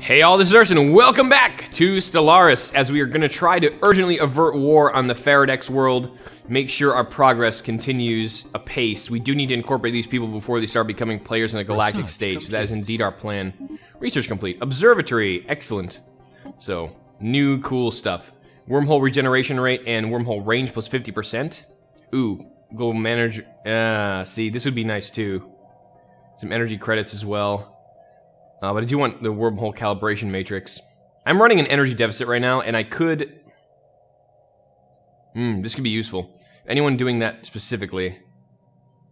Hey all, this is Ursin, and welcome back to Stellaris, as we are going to try to urgently avert war on the Faradex world, make sure our progress continues apace. We do need to incorporate these people before they start becoming players in the galactic stage, so that is indeed our plan. Research complete. Observatory, excellent. So, new cool stuff. Wormhole regeneration rate and wormhole range plus 50%. Ooh, global manager, see, this would be nice too. Some energy credits as well. But I do want the wormhole calibration matrix. I'm running an energy deficit right now, and I could... this could be useful. Anyone doing that specifically?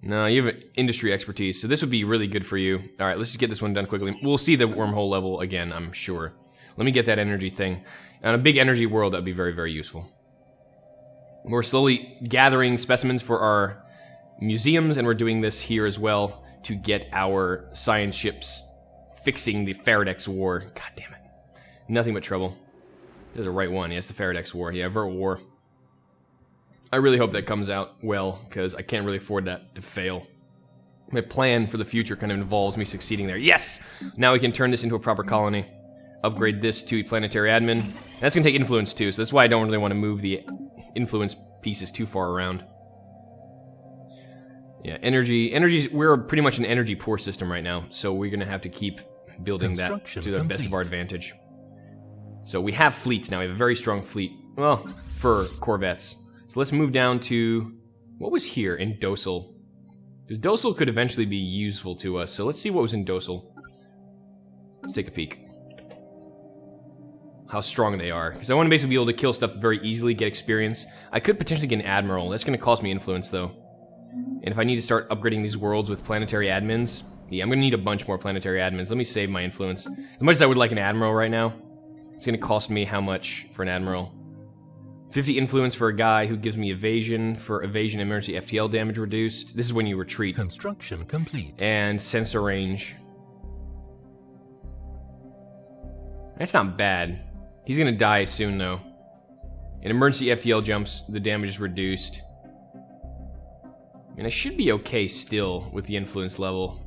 No, you have industry expertise, so this would be really good for you. Alright, let's just get this one done quickly. We'll see the wormhole level again, I'm sure. Let me get that energy thing. On a big energy world, that would be very, very useful. We're slowly gathering specimens for our museums, and we're doing this here as well to get our science ships fixing the Faradex War. God damn it. Nothing but trouble. There's a right one. Yeah, it's the Faradex War. Yeah, avert war. I really hope that comes out well, because I can't really afford that to fail. My plan for the future kind of involves me succeeding there. Yes! Now we can turn this into a proper colony. Upgrade this to a planetary admin. That's going to take influence too, so that's why I don't really want to move the influence pieces too far around. Yeah, energy, we're pretty much an energy poor system right now, so we're going to have to keep building that to the best of our advantage. So we have fleets now, we have a very strong fleet, well, for corvettes. So let's move down to, what was here in Docile? Because Docile could eventually be useful to us, so let's see what was in Docile. Let's take a peek. How strong they are, because I want to basically be able to kill stuff very easily, get experience. I could potentially get an admiral, that's going to cost me influence though. And if I need to start upgrading these worlds with planetary admins, yeah, I'm going to need a bunch more planetary admins. Let me save my influence. As much as I would like an admiral right now, it's going to cost me how much for an admiral? 50 influence for a guy who gives me evasion, for evasion and emergency FTL damage reduced. This is when you retreat. Construction complete. And sensor range. That's not bad. He's going to die soon though. In emergency FTL jumps, the damage is reduced. And I should be okay still with the influence level.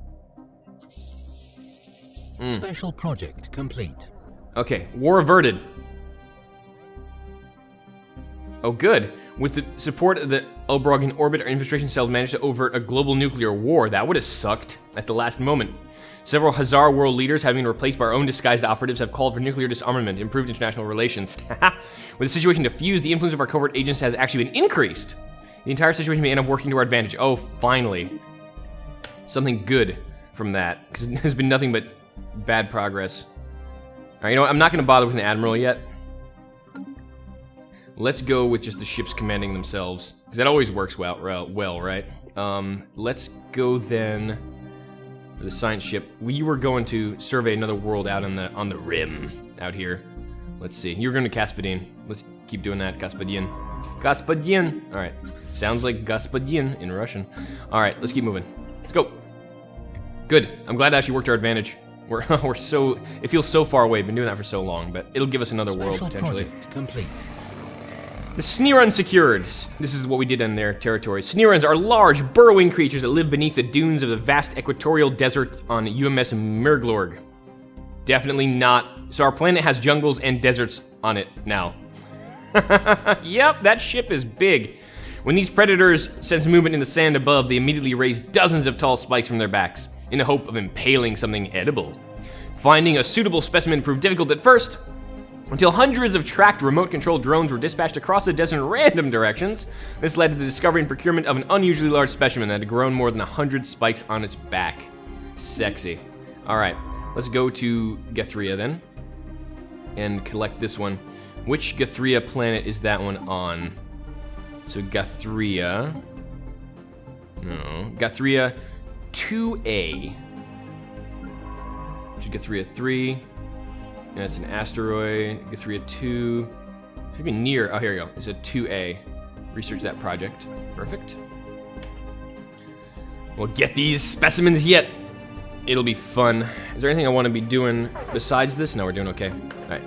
Special project complete. Okay, war averted. Oh good. With the support of the Elbroggan orbit, our infiltration cell managed to avert a global nuclear war. That would have sucked at the last moment. Several Hazar world leaders, having been replaced by our own disguised operatives, have called for nuclear disarmament, improved international relations. With the situation diffused, the influence of our covert agents has actually been increased. The entire situation may end up working to our advantage. Oh, finally. Something good from that, because there's been nothing but bad progress. Alright, you know what? I'm not going to bother with an admiral yet. Let's go with just the ships commanding themselves, because that always works well, right? Let's go then for the science ship. We were going to survey another world out on the rim out here. Let's see. You're going to Caspadian. Let's keep doing that, Caspadian. Caspadian. Alright. Sounds like Господин in Russian. Alright, let's keep moving. Let's go. Good. I'm glad that actually worked to our advantage. We're so... It feels so far away. Been doing that for so long, but it'll give us another world, potentially. Project complete. The Sneerun secured. This is what we did in their territory. Sneeruns are large, burrowing creatures that live beneath the dunes of the vast equatorial desert on UMS Mirglorg. Definitely not... So our planet has jungles and deserts on it now. Yep, that ship is big. When these predators sense movement in the sand above, they immediately raise dozens of tall spikes from their backs, in the hope of impaling something edible. Finding a suitable specimen proved difficult at first, until hundreds of tracked remote-controlled drones were dispatched across the desert in random directions. This led to the discovery and procurement of an unusually large specimen that had grown more than 100 spikes on its back. Sexy. Alright, let's go to Gethria then, and collect this one. Which Gethria planet is that one on? So Gethria... No. Gethria 2A. Should Gethria 3. That's an asteroid. Gethria 2. Should be near... Oh, here we go. It's a 2A. Research that project. Perfect. We'll get these specimens yet. It'll be fun. Is there anything I want to be doing besides this? No, we're doing okay. Alright.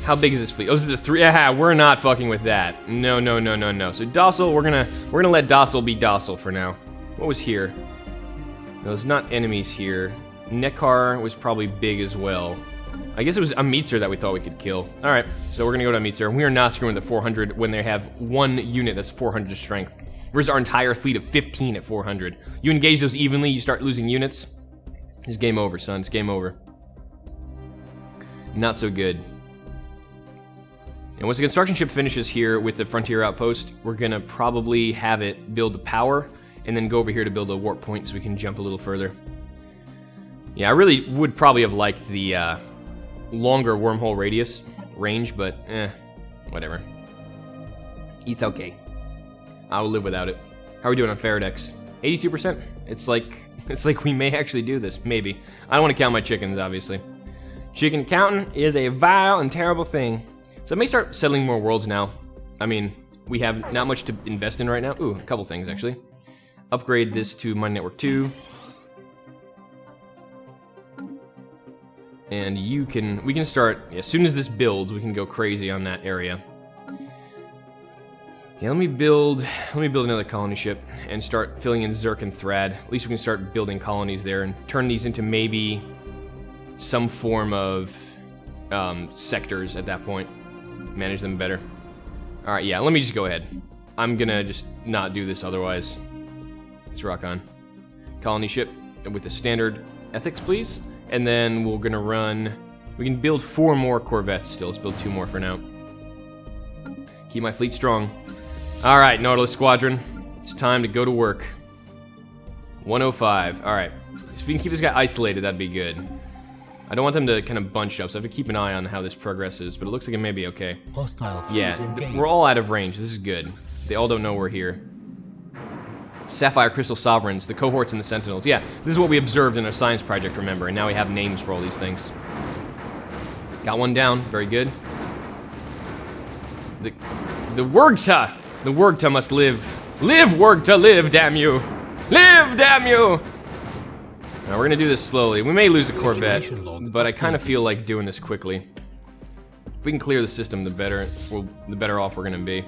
How big is this fleet? Oh, this is the 3. Ah, we're not fucking with that. No, no, no, no, no. So Docile, we're gonna let Docile be Docile for now. What was here? No, there's not enemies here. Nekar was probably big as well. I guess it was Amitzer that we thought we could kill. Alright, so we're gonna go to Amitzer. We are not screwing with the 400 when they have one unit that's 400 strength. Whereas our entire fleet of 15 at 400. You engage those evenly, you start losing units. It's game over, son. It's game over. Not so good. And once the construction ship finishes here with the frontier outpost, we're gonna probably have it build the power and then go over here to build a warp point so we can jump a little further. Yeah, I really would probably have liked the longer wormhole radius range, but whatever. It's okay. I will live without it. How are we doing on Faradex? 82%? It's like we may actually do this. Maybe. I don't want to count my chickens, obviously. Chicken counting is a vile and terrible thing. So I may start settling more worlds now. I mean, we have not much to invest in right now. Ooh, a couple things, actually. Upgrade this to Mine Network 2. And we can start, as soon as this builds, we can go crazy on that area. Yeah, let me build another colony ship and start filling in Zerk and Thrad. At least we can start building colonies there and turn these into maybe some form of sectors at that point. Manage them better. Alright, yeah, let me just go ahead. I'm gonna just not do this otherwise. Let's rock on. Colony ship with the standard ethics, please. And then we're gonna run... We can build 4 more corvettes still. Let's build 2 more for now. Keep my fleet strong. Alright, Nautilus Squadron. It's time to go to work. 105. Alright. If we can keep this guy isolated, that'd be good. I don't want them to kind of bunch up, so I have to keep an eye on how this progresses, but it looks like it may be okay. Hostile fleet engaged. We're all out of range. This is good. They all don't know we're here. Sapphire Crystal Sovereigns, the cohorts and the sentinels. Yeah, this is what we observed in our science project, remember, and now we have names for all these things. Got one down, very good. The Wurgta! The Wurgta must live. Live, Wurgta, live, damn you! Live, damn you! Now we're gonna do this slowly. We may lose a Corvette, but I kind of feel like doing this quickly. If we can clear the system, the better off we're gonna be.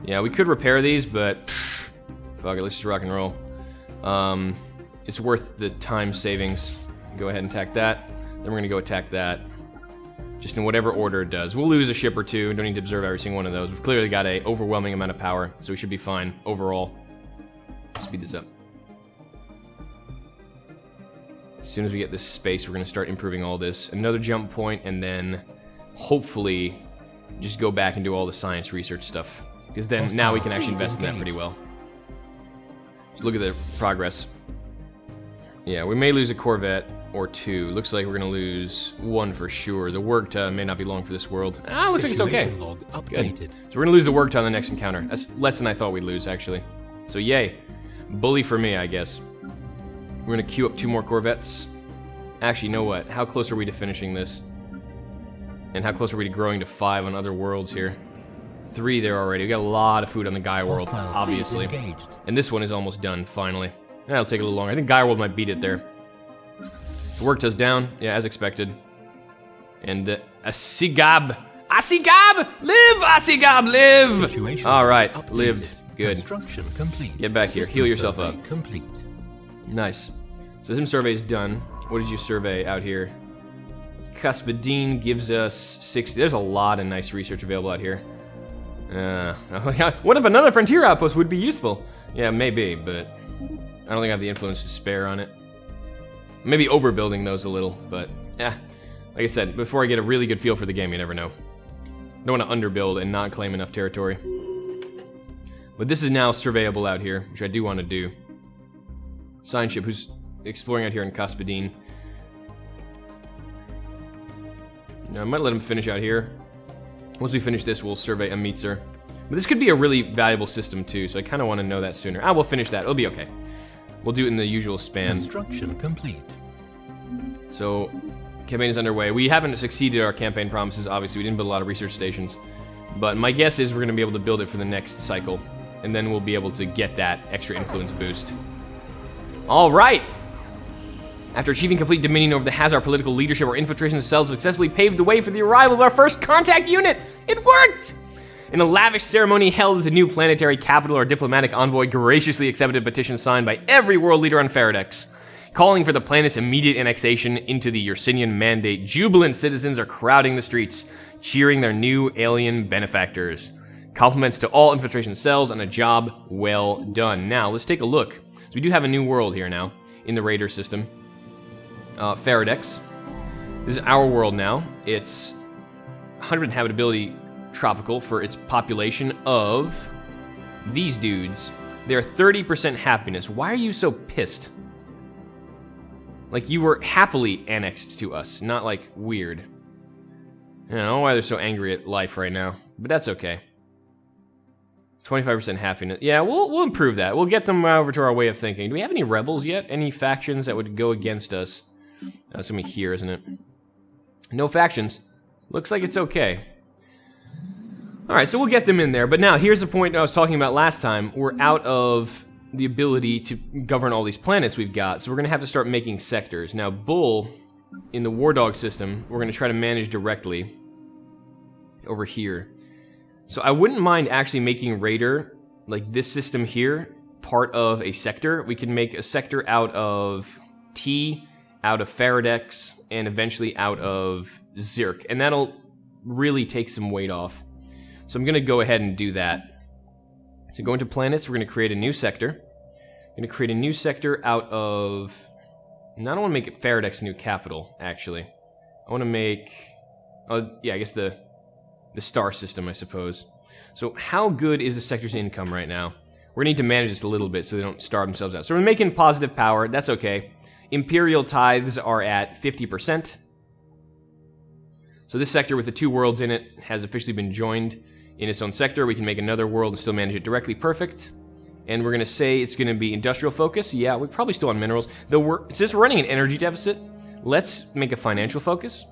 Yeah, we could repair these, but... Fuck it, let's just rock and roll. It's worth the time savings. Go ahead and attack that. Then we're gonna go attack that. Just in whatever order it does. We'll lose a ship or two. Don't need to observe every single one of those. We've clearly got an overwhelming amount of power, so we should be fine overall. Speed this up. As soon as we get this space, we're gonna start improving all this. Another jump point, and then hopefully just go back and do all the science research stuff. Because then now we can actually invest in that pretty well. Just look at the progress. Yeah, we may lose a Corvette or 2. Looks like we're gonna lose 1 for sure. The Wurgta may not be long for this world. Ah, looks like it's okay. Good. So we're gonna lose the Wurgta on the next encounter. That's less than I thought we'd lose, actually. So yay. Bully for me, I guess. We're gonna queue up 2 more Corvettes. Actually, you know what? How close are we to finishing this? And how close are we to growing to 5 on other worlds here? 3 there already. We got a lot of food on the Gaia world, obviously. And this one is almost done, finally. That'll take a little longer. I think Gaia world might beat it there. The Wurgta's down. Yeah, as expected. And the Asigab. Asigab! Live, Asigab, live! Alright, lived. Good. Construction complete. Get back here. Heal yourself up. Complete. Nice. So Sim survey's done. What did you survey out here? Cuspidine gives us 60. There's a lot of nice research available out here. What if another frontier outpost would be useful? Yeah, maybe, but I don't think I have the influence to spare on it. Maybe overbuilding those a little, but yeah. Like I said, before I get a really good feel for the game, you never know. Don't want to underbuild and not claim enough territory. But this is now surveyable out here, which I do want to do. Science ship who's exploring out here in Cuspidine. Now, I might let him finish out here. Once we finish this, we'll survey Amitzer. But this could be a really valuable system too, so I kind of want to know that sooner. We'll finish that. It'll be okay. We'll do it in the usual span. Construction complete. So, campaign is underway. We haven't succeeded our campaign promises, obviously. We didn't build a lot of research stations. But my guess is we're going to be able to build it for the next cycle. And then we'll be able to get that extra influence boost. Alright! After achieving complete dominion over the Hazar political leadership, our infiltration cells successfully paved the way for the arrival of our first contact unit! It worked! In a lavish ceremony held at the new planetary capital, our diplomatic envoy graciously accepted a petition signed by every world leader on Faradex, Calling for the planet's immediate annexation into the Ursinian Mandate, jubilant citizens are crowding the streets, cheering their new alien benefactors. Compliments to all infiltration cells on a job well done. Now, let's take a look. So we do have a new world here now in the Raider system. Faradex. This is our world now. It's 100 habitability tropical for its population of these dudes. They're 30% happiness. Why are you so pissed? Like, you were happily annexed to us, not like weird. I don't know why they're so angry at life right now, but that's okay. 25% happiness. Yeah, we'll improve that. We'll get them over to our way of thinking. Do we have any rebels yet? Any factions that would go against us? That's gonna be here, isn't it? No factions. Looks like it's okay. Alright, so we'll get them in there. But now, here's the point I was talking about last time. We're out of the ability to govern all these planets we've got, so we're gonna have to start making sectors. Now, Bull, in the War Dog system, we're gonna try to manage directly over here. So I wouldn't mind actually making Raider, like this system here, part of a sector. We can make a sector out of T, out of Faradex, and eventually out of Zirk. And that'll really take some weight off. So I'm going to go ahead and do that. So go into planets, we're going to create a new sector. I'm going to create a new sector out of... And I don't want to make it Faradex a new capital, actually. I want to make... yeah, I guess the star system, I suppose. So how good is the sector's income right now? We're going to need to manage this a little bit so they don't starve themselves out. So we're making positive power. That's okay. Imperial tithes are at 50%. So this sector with the 2 worlds in it has officially been joined in its own sector. We can make another world and still manage it directly. Perfect. And we're going to say it's going to be industrial focus. Yeah, we're probably still on minerals. Though it says we're running an energy deficit. Let's make a financial focus.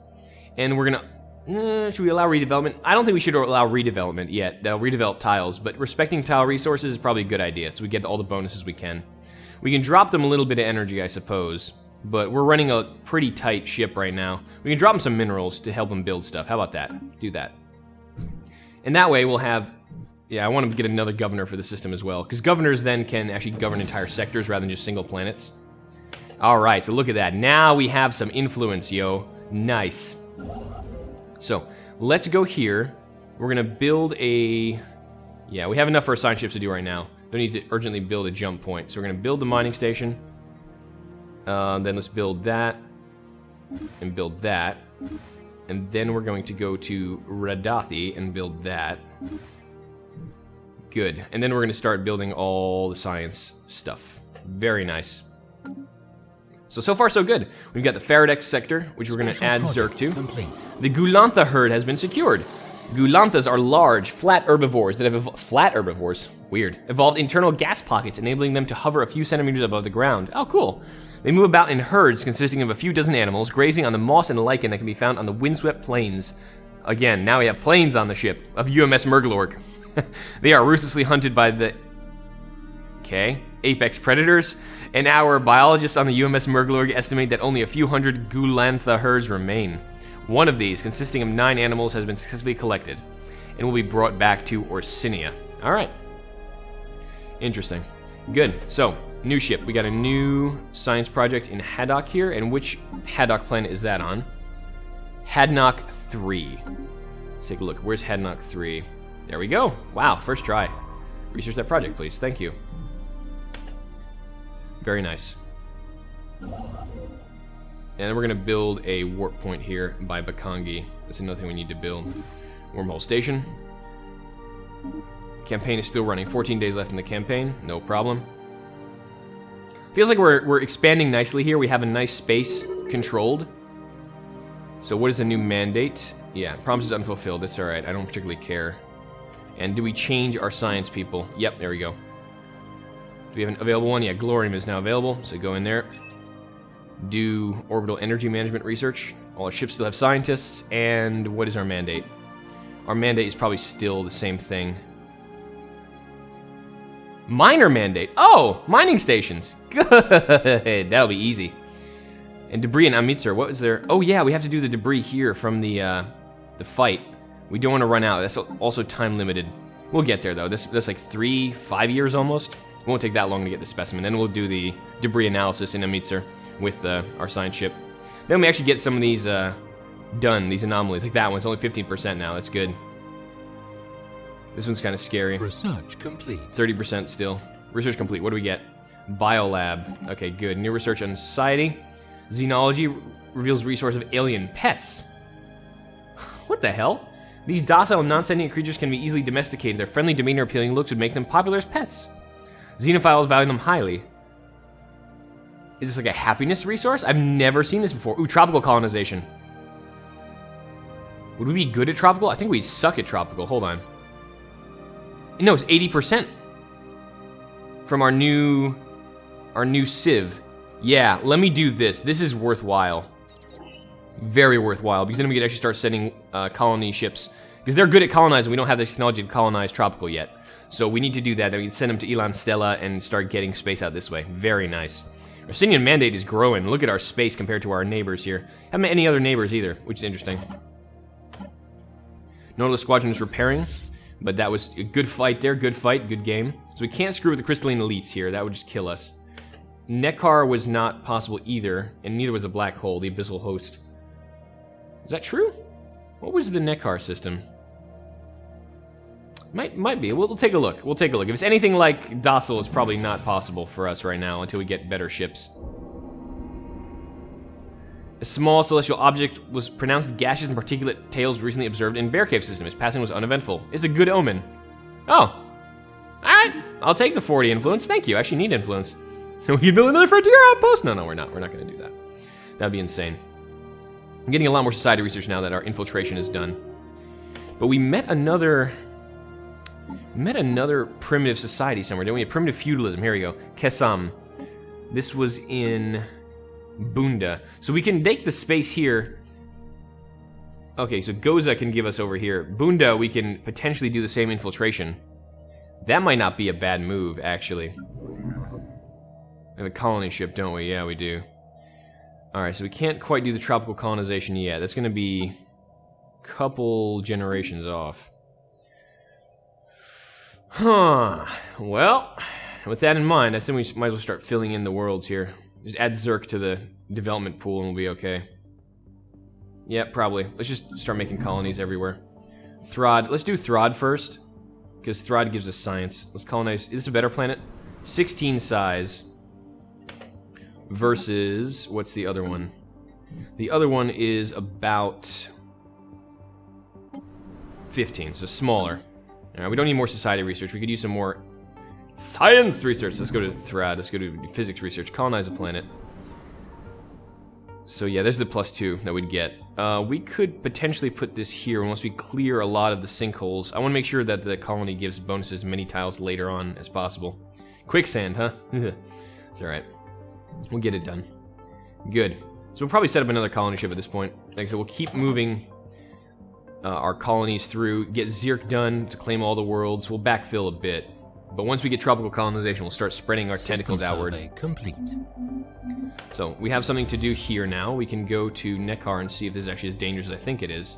And we're going to... should we allow redevelopment? I don't think we should allow redevelopment yet. They'll redevelop tiles, but respecting tile resources is probably a good idea, so we get all the bonuses we can. We can drop them a little bit of energy, I suppose, but we're running a pretty tight ship right now. We can drop them some minerals to help them build stuff. How about that? Do that. And that way we'll have... Yeah, I want to get another governor for the system as well, because governors then can actually govern entire sectors rather than just single planets. Alright, so look at that. Now we have some influence, yo. Nice. So, let's go here. We're going to build a... Yeah, we have enough for our science ships to do right now. Don't need to urgently build a jump point. So we're going to build the mining station. Then let's build that. And build that. And then we're going to go to Radathi and build that. Good. And then we're going to start building all the science stuff. Very nice. So far so good. We've got the Faradex sector, which we're going to add Zirk to. Complete. The Gulantha herd has been secured. Gulanthas are large, flat herbivores that have evolved internal gas pockets, enabling them to hover a few centimeters above the ground. Oh, cool. They move about in herds consisting of a few dozen animals, grazing on the moss and lichen that can be found on the windswept plains. Again, now we have planes on the ship of UMS Merglorg. They are ruthlessly hunted by the... apex predators, and our biologists on the UMS Merglorg estimate that only a few hundred Gulantha herds remain. One of these, consisting of 9 animals, has been successfully collected, and will be brought back to Ursinia. Alright. Interesting. Good. So, new ship. We got a new science project in Haddock here, and which Haddock planet is that on? Hadnock 3. Let's take a look. Where's Hadnock 3? There we go. Wow, first try. Research that project, please. Thank you. Very nice. And then we're going to build a warp point here by Bakangi. That's another thing we need to build. Wormhole station. Campaign is still running. 14 days left in the campaign. No problem. Feels like we're expanding nicely here. We have a nice space controlled. So what is the new mandate? Yeah, promises unfulfilled. That's alright. I don't particularly care. And do we change our science people? Yep, there we go. Do we have an available one? Yeah, Glorium is now available, so go in there. Do orbital energy management research. All our ships still have scientists. And what is our mandate? Our mandate is probably still the same thing. Miner mandate. Oh, mining stations. Good. That'll be easy. And debris in Amitzer. What was there? Oh yeah, we have to do the debris here from the fight. We don't want to run out. That's also time limited. We'll get there though. That's like 3-5 years almost. It won't take that long to get the specimen. Then we'll do the debris analysis in Amitzer. with our science ship. Then we actually get some of these done, these anomalies. Like that one's only 15% now. That's good. This one's kind of scary. Research complete. 30% still. Research complete. What do we get? Biolab. Okay, good. New research on society. Xenology reveals resource of alien pets. What the hell? These docile, non-sentient creatures can be easily domesticated. Their friendly demeanor, appealing looks would make them popular as pets. Xenophiles value them highly. Is this like a happiness resource? I've never seen this before. Ooh, tropical colonization. Would we be good at tropical? I think we suck at tropical. Hold on. No, it's 80% from our new Civ. Yeah, let me do this. This is worthwhile. Very worthwhile, because then we could actually start sending colony ships. Because they're good at colonizing, we don't have the technology to colonize tropical yet. So we need to do that, then we can send them to Elan Stella and start getting space out this way. Very nice. Ursinian Mandate is growing. Look at our space compared to our neighbors here. Haven't any other neighbors either, which is interesting. Nautilus Squadron is repairing, but that was a good fight there. Good fight, good game. So we can't screw with the crystalline elites here. That would just kill us. Nekar was not possible either, and neither was a black hole, the abyssal host. Is that true? What was the Nekar system? Might be. We'll take a look. We'll take a look. If it's anything like docile, it's probably not possible for us right now until we get better ships. A small celestial object was pronounced gaseous and particulate tails recently observed in Bear Cave system. Its passing was uneventful. It's a good omen. Oh. Alright. I'll take the 40 influence. Thank you. I actually need influence. We can build another frontier outpost? No, we're not. We're not going to do that. That'd be insane. I'm getting a lot more society research now that our infiltration is done. But we met another primitive society somewhere, didn't we? A primitive feudalism. Here we go. Kesam. This was in Bunda. So we can take the space here. Okay, so Goza can give us over here. Bunda, we can potentially do the same infiltration. That might not be a bad move, actually. We have a colony ship, don't we? Yeah, we do. Alright, so we can't quite do the tropical colonization yet. That's going to be a couple generations off. Huh. Well, with that in mind, I think we might as well start filling in the worlds here. Just add Zerk to the development pool and we'll be okay. Yeah, probably. Let's just start making colonies everywhere. Throd. Let's do Throd first, because Throd gives us science. Let's colonize. Is this a better planet? 16 size. Versus, what's the other one? The other one is about 15, so smaller. Alright, we don't need more society research. We could use some more science research. Let's go to Thrad. Let's go to physics research. Colonize a planet. So yeah, there's the +2 that we'd get. We could potentially put this here once we clear a lot of the sinkholes. I want to make sure that the colony gives bonuses many tiles later on as possible. Quicksand, huh? It's alright. We'll get it done. Good. So we'll probably set up another colony ship at this point. Like I said, we'll keep moving our colonies through, get Zerk done to claim all the worlds. We'll backfill a bit. But once we get tropical colonization, we'll start spreading our tentacles outward. Complete. So we have something to do here now. We can go to Nekar and see if this is actually as dangerous as I think it is.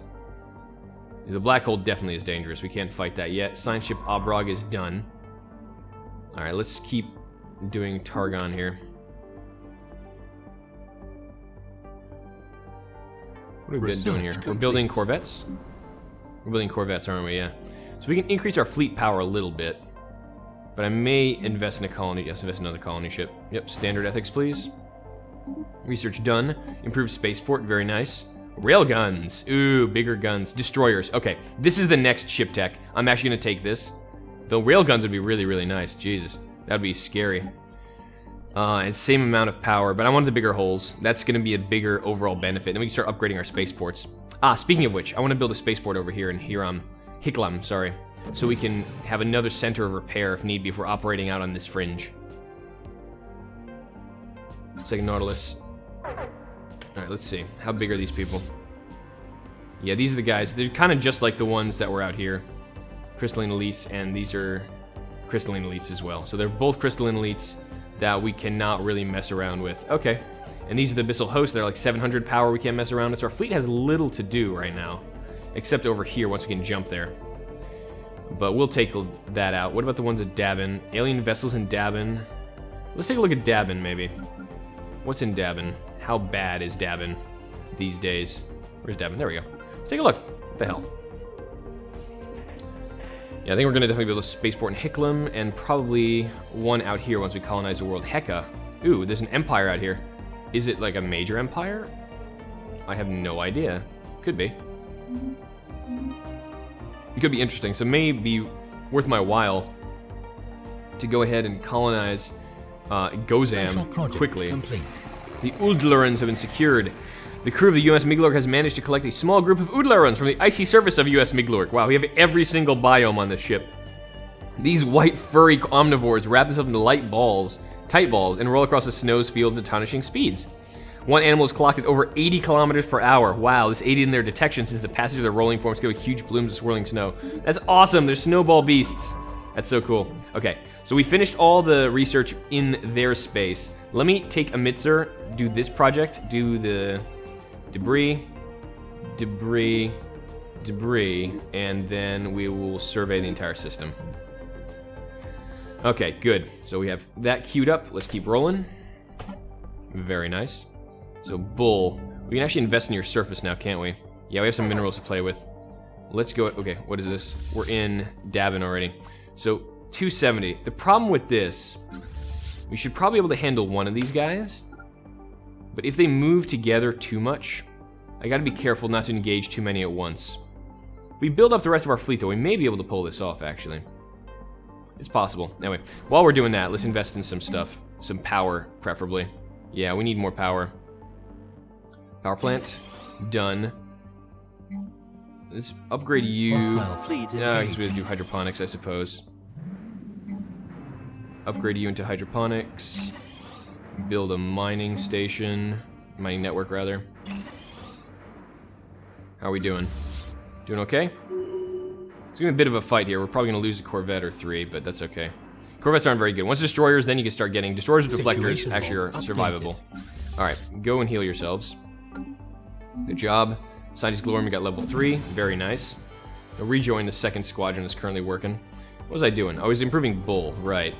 The black hole definitely is dangerous. We can't fight that yet. Science ship Abrog is done. Alright, let's keep doing Targon here. What have we been doing here? We're building corvettes? We're building corvettes, aren't we? Yeah. So we can increase our fleet power a little bit. But I may invest in a colony. Yes, invest in another colony ship. Yep, standard ethics, please. Research done. Improved spaceport, very nice. Railguns. Ooh, bigger guns. Destroyers. Okay, this is the next ship tech. I'm actually going to take this. Though railguns would be really, really nice. Jesus, that would be scary. And same amount of power, but I wanted the bigger holes. That's going to be a bigger overall benefit. Then we can start upgrading our spaceports. Speaking of which, I want to build a spaceport over here in Hiklam, sorry. So we can have another center of repair if need be if we're operating out on this fringe. Second Nautilus. Alright, let's see. How big are these people? Yeah, these are the guys. They're kind of just like the ones that were out here. Crystalline Elites, and these are Crystalline Elites as well. So they're both Crystalline Elites that we cannot really mess around with. Okay. And these are the Abyssal Hosts. They're like 700 power we can't mess around with. So our fleet has little to do right now. Except over here once we can jump there. But we'll take that out. What about the ones at Dabin? Alien vessels in Dabin. Let's take a look at Dabin, maybe. What's in Davin? How bad is Davin these days? Where's Davin? There we go. Let's take a look. What the hell? Yeah, I think we're going to definitely build a spaceport in Hiklam, and probably one out here once we colonize the world. Heka. Ooh, there's an empire out here. Is it like a major empire? I have no idea. Could be. It could be interesting, so may be worth my while to go ahead and colonize Gozam quickly. Complete. The Udlarans have been secured. The crew of the U.S. Miglorg has managed to collect a small group of Udlarans from the icy surface of U.S. Miglorg. Wow, we have every single biome on this ship. These white furry omnivores wrap themselves into tight balls, and roll across the snows fields at astonishing speeds. One animal is clocked at over 80 kilometers per hour. Wow, this aided in their detection since the passage of their rolling forms give huge plumes of swirling snow. That's awesome. They're snowball beasts. That's so cool. Okay, so we finished all the research in their space. Let me take a Mitzer, do this project, do the debris, and then we will survey the entire system. Okay, good. So we have that queued up. Let's keep rolling. Very nice. So, Bull. We can actually invest in your surface now, can't we? Yeah, we have some minerals to play with. Let's go... Okay, what is this? We're in Davin already. So, 270. The problem with this... We should probably be able to handle one of these guys. But if they move together too much, I gotta be careful not to engage too many at once. If we build up the rest of our fleet, though, we may be able to pull this off, actually. It's possible. Anyway, while we're doing that, let's invest in some stuff. Some power, preferably. Yeah, we need more power. Power plant. Done. Let's upgrade you. Hostile fleet Yeah, because we have to do hydroponics, I suppose. Upgrade you into hydroponics. Build a mining station. Mining network, rather. How are we doing? Doing okay? It's gonna be a bit of a fight here. We're probably gonna lose a Corvette or 3, but that's okay. Corvettes aren't very good. Once destroyers, then you can start getting... Destroyers with deflectors actually are survivable. Alright, go and heal yourselves. Good job. Scientist Glory, we got level 3. Very nice. Now rejoin the second squadron that's currently working. What was I doing? I was improving Bull. Right.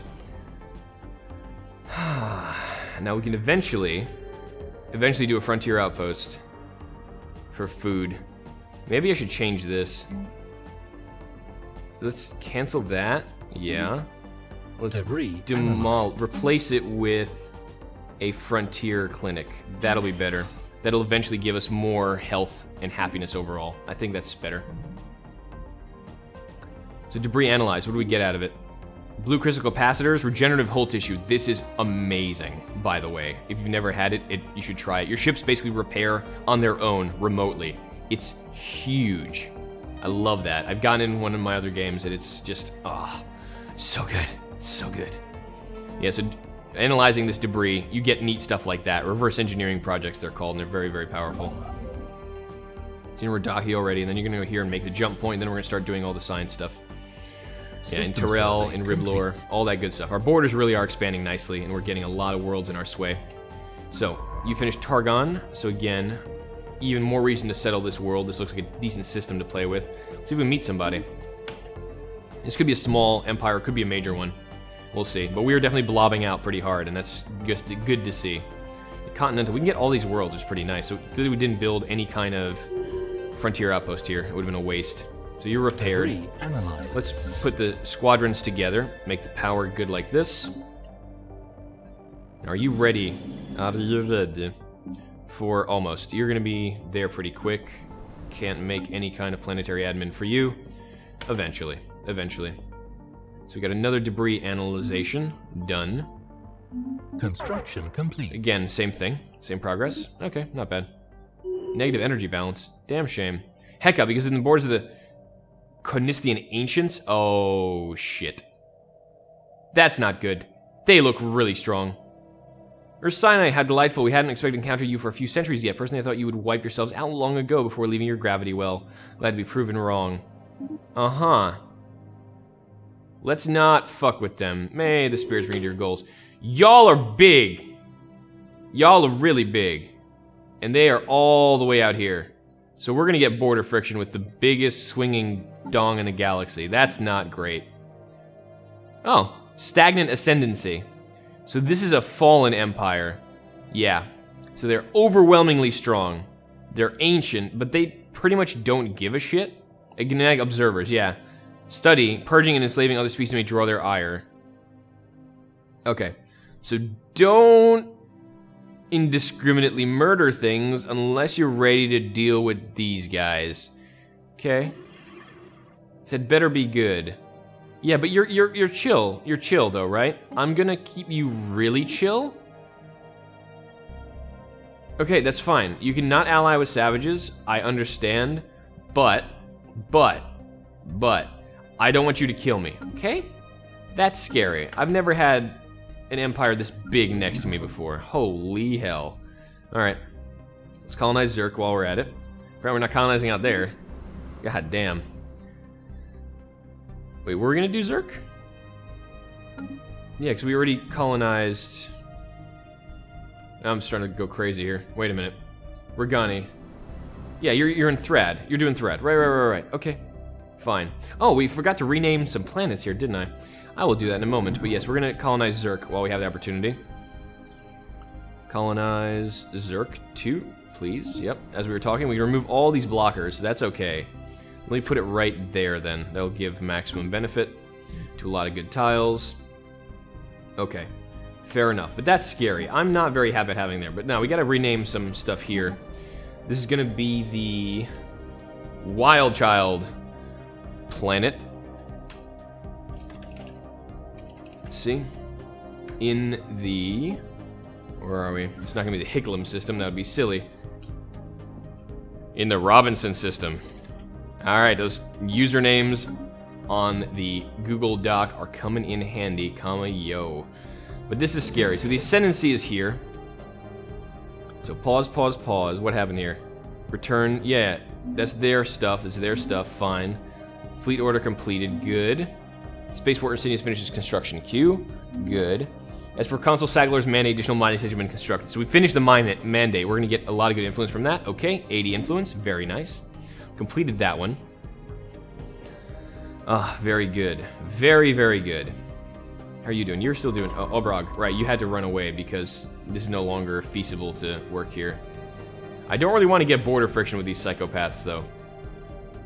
Now we can eventually do a frontier outpost for food. Maybe I should change this. Let's cancel that. Yeah. Let's replace it with a frontier clinic. That'll be better. That'll eventually give us more health and happiness overall. I think that's better. So debris analyzed. What do we get out of it? Blue crystal capacitors, regenerative hull tissue. This is amazing, by the way. If you've never had it, you should try it. Your ships basically repair on their own remotely. It's huge. I love that. I've gotten in one of my other games and it's just, so good. So good. Yeah, so analyzing this debris, you get neat stuff like that. Reverse engineering projects, they're called, and they're very, very powerful. So we're Dahi already, and then you're going to go here and make the jump point, and then we're going to start doing all the science stuff. Yeah, in Terrell, in Riblor, all that good stuff. Our borders really are expanding nicely, and we're getting a lot of worlds in our sway. So, you finished Targon, so again, even more reason to settle this world. This looks like a decent system to play with. Let's see if we meet somebody. This could be a small empire, could be a major one. We'll see. But we are definitely blobbing out pretty hard, and that's just good to see. The Continental, we can get all these worlds, which is pretty nice. So clearly we didn't build any kind of frontier outpost here. It would have been a waste. So you're repaired. Let's put the squadrons together. Make the power good like this. Are you ready? Are you ready? For almost. You're going to be there pretty quick. Can't make any kind of planetary admin for you. Eventually. Eventually. So we got another debris analyzation done. Construction complete. Again, same thing. Same progress. Okay, not bad. Negative energy balance. Damn shame. Heka, because in the borders of the Conistian Ancients? Oh, shit. That's not good. They look really strong. Ursini, how delightful. We hadn't expected to encounter you for a few centuries yet. Personally, I thought you would wipe yourselves out long ago before leaving your gravity well. Glad to be proven wrong. Uh-huh. Let's not fuck with them. May the spirits bring you to your goals. Y'all are big. Y'all are really big. And they are all the way out here. So we're gonna get border friction with the biggest swinging dong in the galaxy. That's not great. Oh, stagnant ascendancy. So this is a fallen empire. Yeah. So they're overwhelmingly strong. They're ancient, but they pretty much don't give a shit. Agnetic observers, yeah. Study, purging and enslaving other species may draw their ire. Okay. So don't indiscriminately murder things unless you're ready to deal with these guys. Okay. Said better be good. Yeah, but you're chill. You're chill though, right? I'm gonna keep you really chill. Okay, that's fine. You can not ally with savages. I understand, but I don't want you to kill me. Okay? That's scary. I've never had an empire this big next to me before. Holy hell. Alright. Let's colonize Zerk while we're at it. Apparently we're not colonizing out there. God damn. Wait, were we gonna do Zerk? Yeah, because we already colonized... I'm starting to go crazy here. Wait a minute. Regani. Yeah, you're in Thrad. You're doing Thrad. Right. Okay. Fine. Oh, we forgot to rename some planets here, didn't I? I will do that in a moment, but yes, we're gonna colonize Zerk while we have the opportunity. Colonize Zerk 2, please. Yep, as we were talking, we can remove all these blockers, so that's okay. Let me put it right there then. That'll give maximum benefit to a lot of good tiles. Okay, fair enough, but that's scary. I'm not very happy at having there, but now we gotta rename some stuff here. This is gonna be the Wild Child planet. Let's see. In the... Where are we? It's not gonna be the Hicklum system, that would be silly. In the Robinson system. Alright, those usernames on the Google Doc are coming in handy, yo. But this is scary. So the Ascendancy is here. So pause. What happened here? Return, yeah, that's their stuff. It's their stuff, fine. Fleet order completed, good. Spaceport Ursinian finishes construction queue, good. As per Consul Sagler's mandate, additional mining stations have been constructed. So we finished the mandate. We're going to get a lot of good influence from that. Okay, 80 influence, very nice. Completed that one. Ah, very good. Very good. How are you doing? You're still doing... Oh, Obrog, right, you had to run away because this is no longer feasible to work here. I don't really want to get border friction with these psychopaths, though.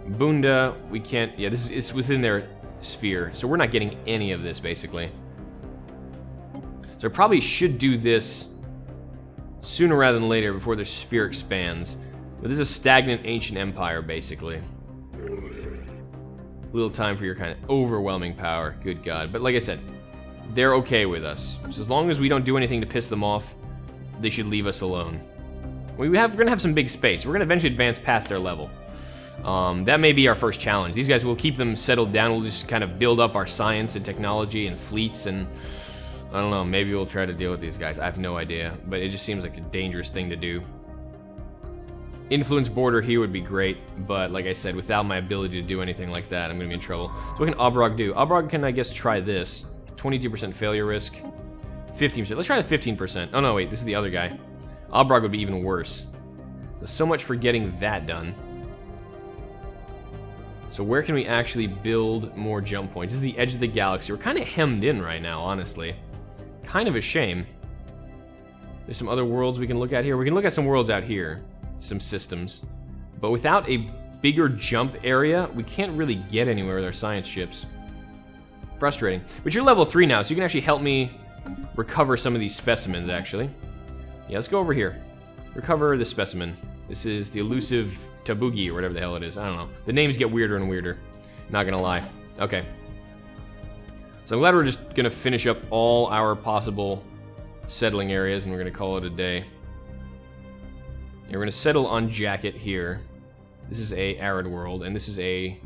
Bunda, we can't... Yeah, this is within their sphere, so we're not getting any of this, basically. So I probably should do this sooner rather than later before their sphere expands. But this is a stagnant ancient empire, basically. Little time for your kind of overwhelming power, good God. But like I said, they're okay with us. So as long as we don't do anything to piss them off, they should leave us alone. We're gonna have some big space. We're gonna eventually advance past their level. That may be our first challenge. These guys will keep them settled down. We'll just kind of build up our science and technology and fleets, and I don't know, maybe we'll try to deal with these guys. I have no idea, but it just seems like a dangerous thing to do. Influence border here would be great, but like I said, without my ability to do anything like that, I'm gonna be in trouble. So what can Obrog do? Obrog can, I guess, try this. 22% failure risk. 15%. Let's try the 15%. Oh no, wait, this is the other guy. Obrog would be even worse. So much for getting that done. So where can we actually build more jump points? This is the edge of the galaxy. We're kind of hemmed in right now, honestly. Kind of a shame. There's some other worlds we can look at here. We can look at some worlds out here. Some systems. But without a bigger jump area, we can't really get anywhere with our science ships. Frustrating. But you're level 3 now, so you can actually help me recover some of these specimens, actually. Yeah, let's go over here. Recover the specimen. This is the elusive Tabugi, or whatever the hell it is. I don't know. The names get weirder and weirder. Not gonna lie. Okay. So I'm glad we're just gonna finish up all our possible settling areas, and we're gonna call it a day. Yeah, we're gonna settle on Jacket here. This is a arid world, and this is a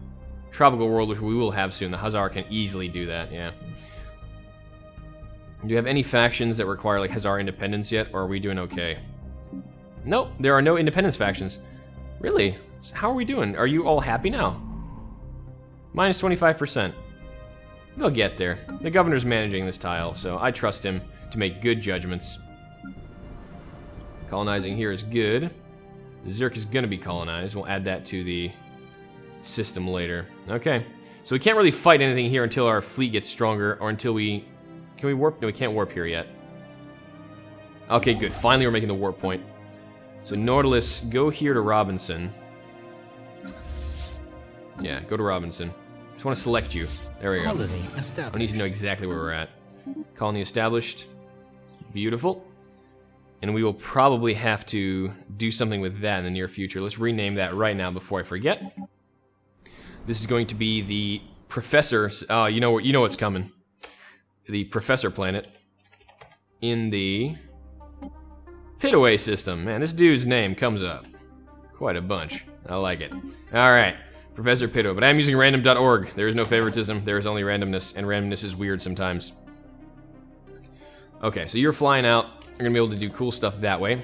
tropical world, which we will have soon. The Hazar can easily do that, yeah. Do you have any factions that require, like, Hazar independence yet, or are we doing okay? Nope, there are no independence factions. Really? How are we doing? Are you all happy now? Minus 25%. They'll get there. The governor's managing this tile, so I trust him to make good judgments. Colonizing here is good. Zerk is going to be colonized. We'll add that to the system later. Okay. So we can't really fight anything here until our fleet gets stronger, or until we... Can we warp? No, we can't warp here yet. Okay, good. Finally, we're making the warp point. So Nautilus, go here to Robinson. Yeah, go to Robinson. Just want to select you. There we go. Colony I established. need to know exactly where we're at. Colony established. Beautiful. And we will probably have to do something with that in the near future. Let's rename that right now before I forget. This is going to be the Professor... Oh, you know what's coming. The Professor planet in the Pitaway system. Man, this dude's name comes up quite a bunch. I like it. Alright, Professor Pitaway. But I'm using random.org. There is no favoritism. There is only randomness, and randomness is weird sometimes. Okay, so you're flying out. You're going to be able to do cool stuff that way.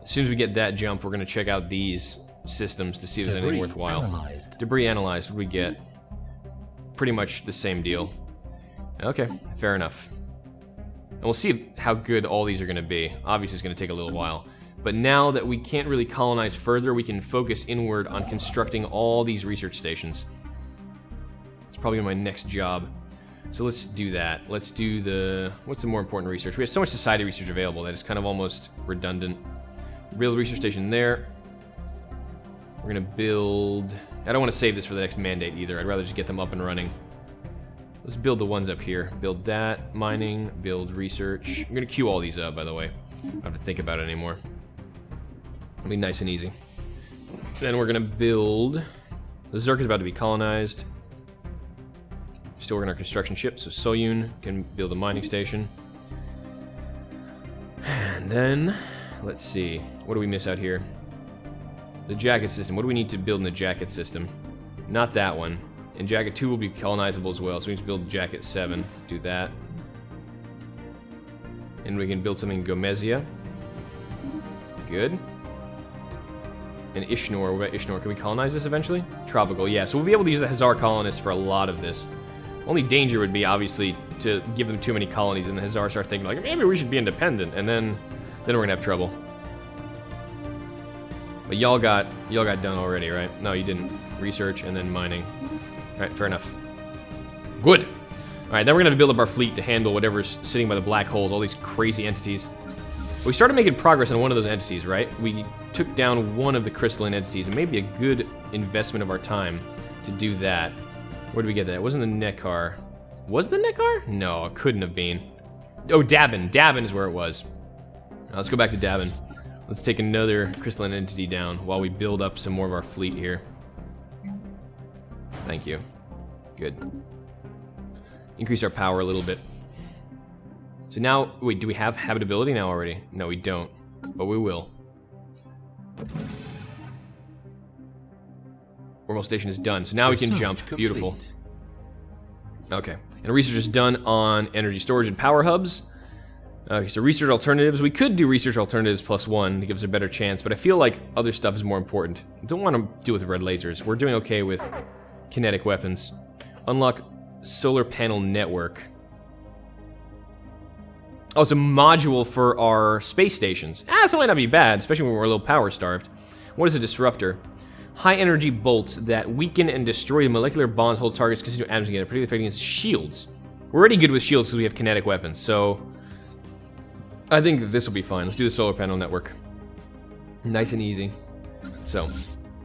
As soon as we get that jump, we're going to check out these systems to see if there's anything worthwhile. Analyzed. Debris analyzed. What do we get? Pretty much the same deal. Okay, fair enough. And we'll see how good all these are going to be. Obviously, it's going to take a little while. But now that we can't really colonize further, we can focus inward on constructing all these research stations. It's probably my next job. So let's do that. Let's do the... What's the more important research? We have so much society research available that it's kind of almost redundant. Build a research station there. We're going to build... I don't want to save this for the next mandate either. I'd rather just get them up and running. Let's build the ones up here. Build that, mining, build research. I'm going to queue all these up, by the way. I don't have to think about it anymore. It'll be nice and easy. Then we're going to build... The Zerk is about to be colonized. Still working on our construction ship, so Soyun can build a mining station. And then, let's see. What do we miss out here? The jacket system. What do we need to build in the jacket system? Not that one. And Jacket 2 will be colonizable as well, so we need to build Jacket 7. Do that. And we can build something in Gomezia. Good. And Ishnor. What about Ishnor? Can we colonize this eventually? Tropical, yeah. So we'll be able to use the Hazar colonists for a lot of this. Only danger would be, obviously, to give them too many colonies, and the Hazar start thinking, like, maybe we should be independent, and then we're gonna have trouble. But y'all got done already, right? No, you didn't. Research and then mining. Alright, fair enough. Good! Alright, then we're gonna have to build up our fleet to handle whatever's sitting by the black holes, all these crazy entities. We started making progress on one of those entities, right? We took down one of the crystalline entities, and maybe a good investment of our time to do that. Where did we get that? It wasn't the Nekar. Was it the Nekar? No, it couldn't have been. Oh, Dabin. Dabin is where it was. Now, let's go back to Dabin. Let's take another crystalline entity down while we build up some more of our fleet here. Thank you. Good. Increase our power a little bit. So now, wait, do we have habitability now already? No, we don't. But we will. Wormhole station is done. So now we can jump. Complete. Beautiful. Okay. And research is done on energy storage and power hubs. Okay, so research alternatives. We could do research alternatives +1 to give us a better chance, but I feel like other stuff is more important. I don't want to deal with red lasers. We're doing okay with kinetic weapons. Unlock solar panel network. Oh, it's a module for our space stations. Ah, so it might not be bad, especially when we're a little power starved. What is a disruptor? High energy bolts that weaken and destroy the molecular bonds hold targets constituent atoms together, particularly affecting against shields. We're already good with shields because we have kinetic weapons, so I think this will be fine. Let's do the solar panel network. Nice and easy. So,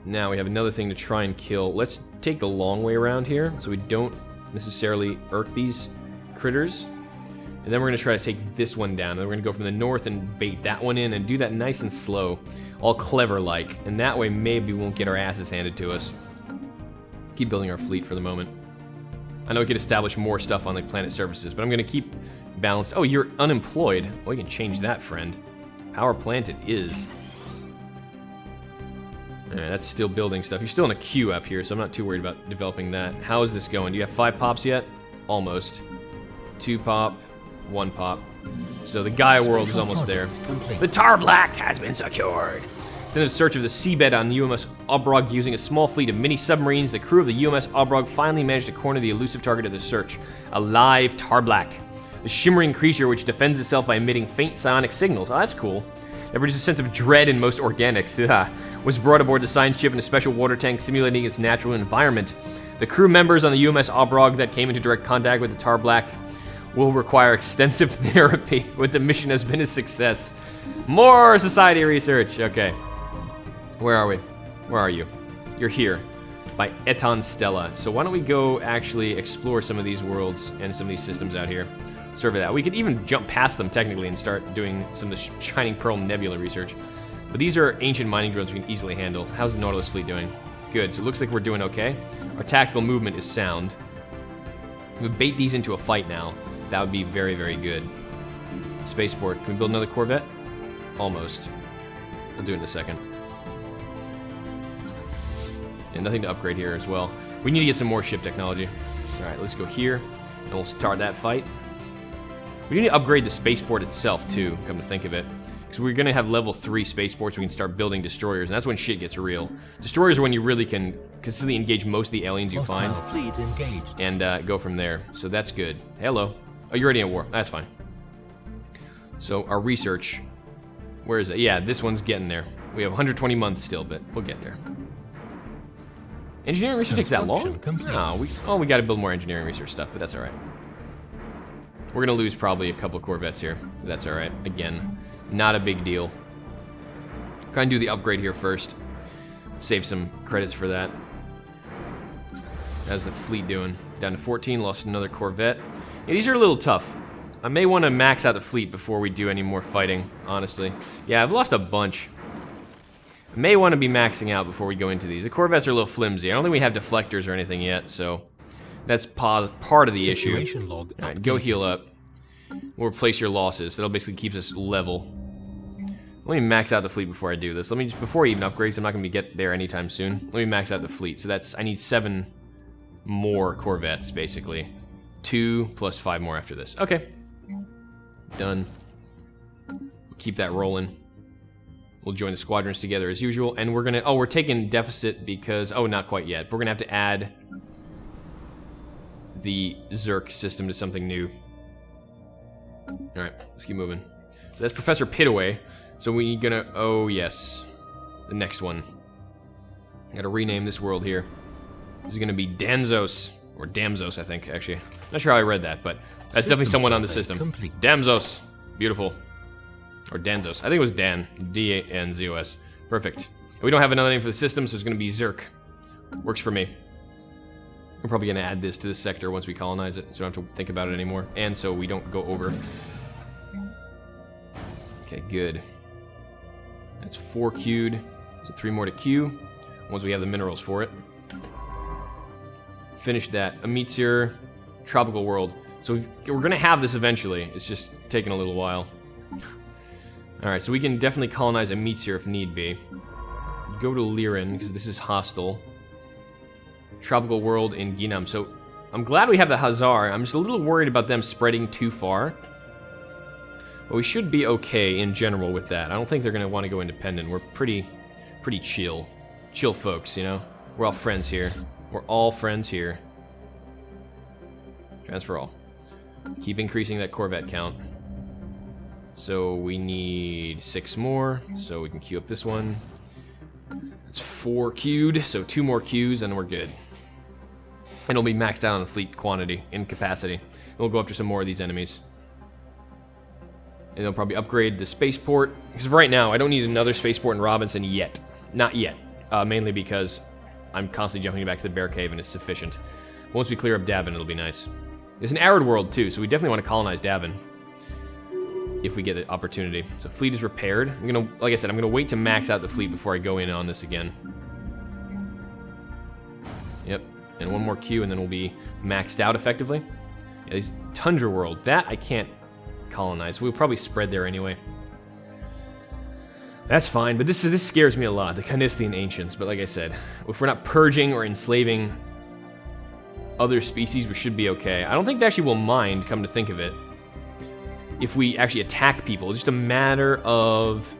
now we have another thing to try and kill. Let's take the long way around here so we don't necessarily irk these critters. And then we're going to try to take this one down. And then we're going to go from the north and bait that one in and do that nice and slow. All clever-like. And that way maybe we won't get our asses handed to us. Keep building our fleet for the moment. I know we could establish more stuff on the planet surfaces, but I'm going to keep balanced. Oh, you're unemployed. Well, we can change that, friend. Power plant it is. Alright, that's still building stuff. You're still in a queue up here, so I'm not too worried about developing that. How is this going? Do you have 5 pops yet? Almost. 2 pop. 1 pop. So the Gaia world is almost there. The Tar Black has been secured. Send a search of the seabed on UMS Obrog using a small fleet of mini submarines. The crew of the UMS Obrog finally managed to corner the elusive target of the search, a live Tar Black, the shimmering creature which defends itself by emitting faint psionic signals. Oh, that's cool. That produces a sense of dread in most organics. Was brought aboard the science ship in a special water tank simulating its natural environment. The crew members on the UMS Obrog that came into direct contact with the Tar Black will require extensive therapy, but the mission has been a success. More society research. Okay. Where are we? Where are you? You're here. By Eton Stella. So why don't we go actually explore some of these worlds and some of these systems out here. Survey that. We could even jump past them technically and start doing some of the Shining Pearl Nebula research. But these are ancient mining drones we can easily handle. How's the Nautilus fleet doing? Good. So it looks like we're doing okay. Our tactical movement is sound. If we bait these into a fight now, that would be very, very good. Spaceport. Can we build another Corvette? Almost. We'll do it in a second. And nothing to upgrade here as well. We need to get some more ship technology. Alright, let's go here, and we'll start that fight. We need to upgrade the spaceport itself, too, come to think of it. Because we're going to have level 3 spaceports, we can start building destroyers, and that's when shit gets real. Destroyers are when you really can consistently engage most of the aliens you find. Fleet engaged. And go from there. So that's good. Hello. Oh, you're already at war. That's fine. So, our research. Where is it? Yeah, this one's getting there. We have 120 months still, but we'll get there. Engineering research takes that long? No, we got to build more engineering research stuff, but that's all right. We're gonna lose probably a couple of Corvettes here, but that's all right. Again, not a big deal. Try and do the upgrade here first. Save some credits for that. How's the fleet doing? Down to 14. Lost another Corvette. Yeah, these are a little tough. I may want to max out the fleet before we do any more fighting. Honestly, yeah, I've lost a bunch. May want to be maxing out before we go into these. The Corvettes are a little flimsy. I don't think we have deflectors or anything yet, so that's part of the issue. Alright, go heal up. We'll replace your losses. That'll basically keep us level. Let me max out the fleet before I do this. Let me just, before I even upgrade, 'cause I'm not going to get there anytime soon. Let me max out the fleet. So that's, I need 7 more Corvettes, basically. 2 plus 5 more after this. Okay. Done. We'll keep that rolling. We'll join the squadrons together as usual, and we're gonna... Oh, we're taking deficit because... Oh, not quite yet. We're gonna have to add the Zerk system to something new. Alright, let's keep moving. So that's Professor Pitaway. So we're gonna... Oh, yes. The next one. I gotta rename this world here. This is gonna be Danzos. Or Damzos, I think, actually. Not sure how I read that, but that's definitely someone on the system. Complete. Damzos. Beautiful. Or Danzos. I think it was Dan. D-A-N-Z-O-S. Perfect. And we don't have another name for the system, so it's going to be Zerk. Works for me. We're probably going to add this to this sector once we colonize it, so we don't have to think about it anymore. And so we don't go over. Okay, good. That's 4 queued. Is it 3 more to queue? Once we have the minerals for it. Finish that. Amitzir, Tropical World. So we're going to have this eventually. It's just taking a little while. Alright, so we can definitely colonize Amitzir if need be. Go to Lirin, because this is hostile. Tropical World in Ginam. So, I'm glad we have the Hazar. I'm just a little worried about them spreading too far. But we should be okay in general with that. I don't think they're going to want to go independent. We're pretty chill. Chill folks, you know? We're all friends here. We're all friends here. Transfer all. Keep increasing that Corvette count. So we need 6 more, so we can queue up this one. It's 4 queued, so 2 more queues, and we're good. And it'll be maxed out on fleet quantity and capacity. And we'll go after some more of these enemies. And they'll probably upgrade the spaceport. Because right now, I don't need another spaceport in Robinson yet. Not yet. Mainly because I'm constantly jumping back to the Bear Cave, and it's sufficient. Once we clear up Davin, it'll be nice. There's an arid world, too, so we definitely want to colonize Davin. If we get the opportunity. So fleet is repaired. I'm gonna, like I said, I'm gonna wait to max out the fleet before I go in on this again. Yep. And 1 more queue, and then we'll be maxed out effectively. Yeah, these tundra worlds, that I can't colonize. We'll probably spread there anyway. That's fine, but this scares me a lot, the Canistian Ancients. But like I said, if we're not purging or enslaving other species, we should be okay. I don't think they actually will mind, come to think of it, if we actually attack people. It's just a matter of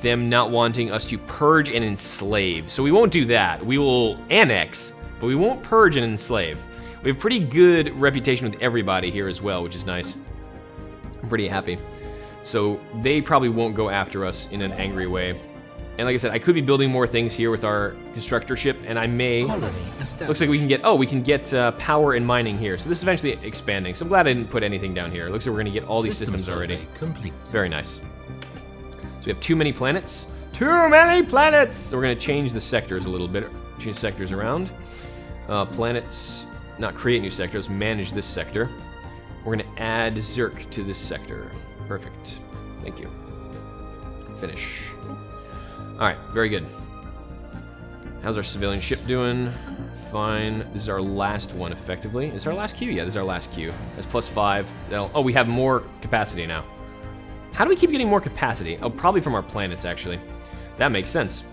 them not wanting us to purge and enslave. So we won't do that. We will annex, but we won't purge and enslave. We have pretty good reputation with everybody here as well, which is nice. I'm pretty happy. So they probably won't go after us in an angry way. And like I said, I could be building more things here with our constructor ship, and I may... Colony Looks like we can get... Oh, we can get power and mining here. So this is eventually expanding. So I'm glad I didn't put anything down here. It looks like we're going to get all these systems already. Complete. Very nice. So we have too many planets. Too many planets! So we're going to change the sectors a little bit. Change sectors around. Planets... Not create new sectors. Manage this sector. We're going to add Zerk to this sector. Perfect. Thank you. Finish. Alright, very good. How's our civilian ship doing? Fine. This is our last one, effectively. Is this our last queue? Yeah, this is our last queue. That's +5. Oh, we have more capacity now. How do we keep getting more capacity? Oh, probably from our planets, actually. That makes sense.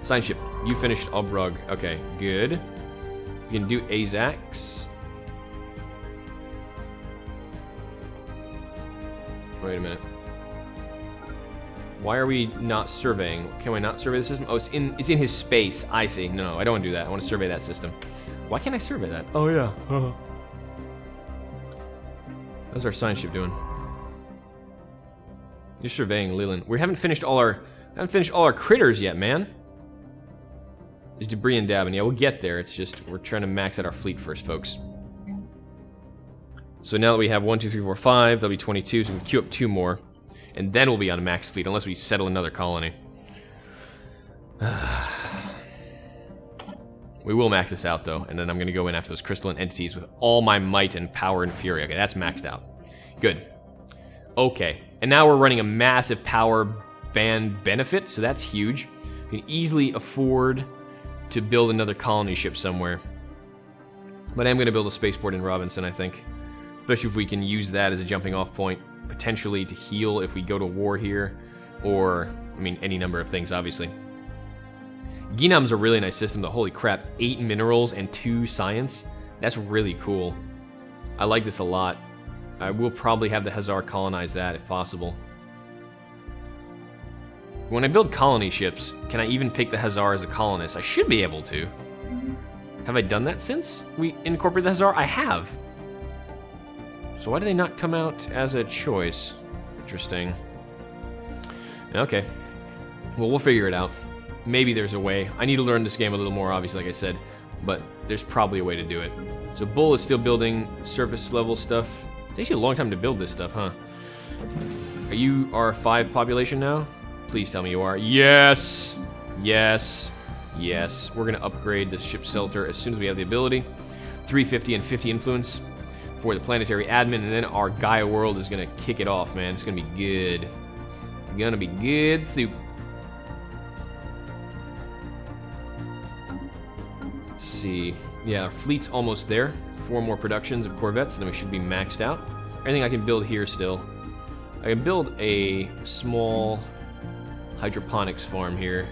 Science ship. You finished Obrug. Okay, good. You can do Azax. Wait a minute. Why are we not surveying? Can we not survey the system? Oh, it's in his space. I see. No, I don't want to do that. I want to survey that system. Why can't I survey that? Oh yeah. How's our science ship doing? You're surveying Leland. We haven't finished all our critters yet, man. There's debris and Dabin. Yeah, we'll get there. It's just we're trying to max out our fleet first, folks. So now that we have 1, 2, 3, 4, 5, that'll be 22. So we can queue up 2 more. And then we'll be on a max fleet, unless we settle another colony. We will max this out, though, and then I'm going to go in after those crystalline entities with all my might and power and fury. Okay, that's maxed out. Good. Okay, and now we're running a massive power band benefit, so that's huge. We can easily afford to build another colony ship somewhere. But I am going to build a spaceport in Robinson, I think. Especially if we can use that as a jumping off point. Potentially to heal if we go to war here, or, I mean, any number of things, obviously. Ginam's a really nice system, though. Holy crap, 8 minerals and 2 science. That's really cool. I like this a lot. I will probably have the Hazar colonize that, if possible. When I build colony ships, can I even pick the Hazar as a colonist? I should be able to. Have I done that since we incorporated the Hazar? I have. So why do they not come out as a choice? Interesting. Okay. Well, we'll figure it out. Maybe there's a way. I need to learn this game a little more, obviously, like I said. But there's probably a way to do it. So Bull is still building surface level stuff. It takes you a long time to build this stuff, huh? Are you R5 population now? Please tell me you are. Yes! Yes. Yes. We're going to upgrade the ship shelter as soon as we have the ability. 350 and 50 influence for the planetary admin, and then our Gaia world is going to kick it off, man. It's going to be good. It's going to be good soup. Let's see. Yeah, our fleet's almost there. 4 more productions of corvettes, and then we should be maxed out. Anything I can build here still. I can build a small hydroponics farm here.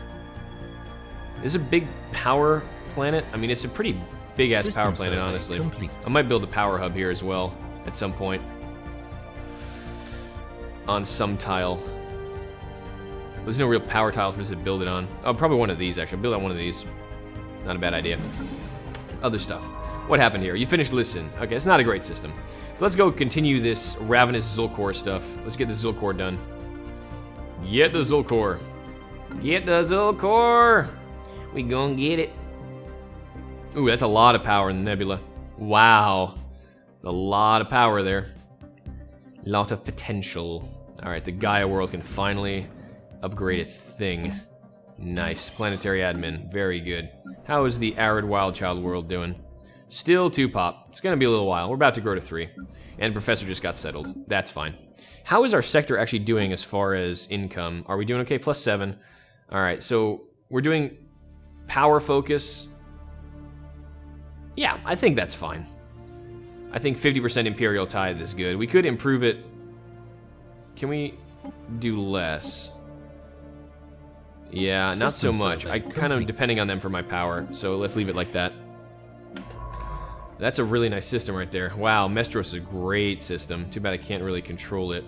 This is a big power planet. I mean, it's a pretty big-ass power planet, honestly. Complete. I might build a power hub here as well at some point. On some tile. There's no real power tile for us to build it on. Oh, probably one of these, actually. I'll build on one of these. Not a bad idea. Other stuff. What happened here? You finished Listen. Okay, it's not a great system. So let's go continue this Ravenous Zulkor stuff. Let's get the Zulkor done. Get the Zulkor. Get the Zulkor. We gonna get it. Ooh, that's a lot of power in the nebula. Wow. There's a lot of power there. A lot of potential. Alright, the Gaia world can finally upgrade its thing. Nice. Planetary admin. Very good. How is the arid wildchild world doing? Still 2 pop. It's going to be a little while. We're about to grow to 3. And Professor just got settled. That's fine. How is our sector actually doing as far as income? Are we doing okay? +7. Alright, so we're doing power focus. Yeah, I think that's fine. I think 50% Imperial Tithe is good. We could improve it. Can we do less? Yeah, not so much. I kind of depending on them for my power, so let's leave it like that. That's a really nice system right there. Wow, Mestros is a great system. Too bad I can't really control it.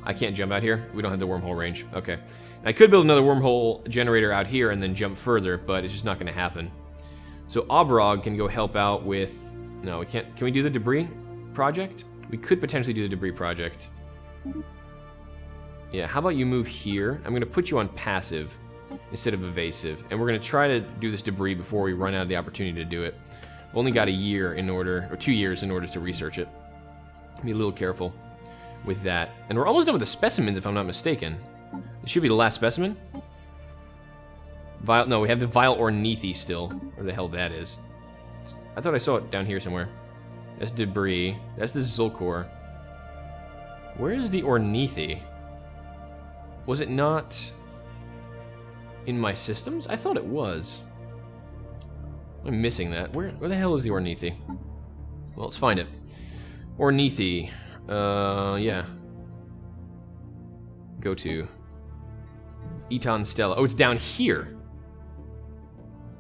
I can't jump out here. We don't have the wormhole range. Okay. I could build another wormhole generator out here and then jump further, but it's just not going to happen. So Obrog can go help out with... No, we can't. Can we do the debris project? We could potentially do the debris project. Yeah, how about you move here? I'm going to put you on passive instead of evasive. And we're going to try to do this debris before we run out of the opportunity to do it. We've only got a year in order, or 2 years in order to research it. Be a little careful with that. And we're almost done with the specimens, if I'm not mistaken. This should be the last specimen. No, we have the vile ornithy still. Where the hell that is. I thought I saw it down here somewhere. That's debris. That's the Zulkor. Where is the ornithy? Was it not in my systems? I thought it was. I'm missing that. Where the hell is the ornithy? Well, let's find it. Ornithy. Yeah. Go to Eton Stella. Oh, it's down here.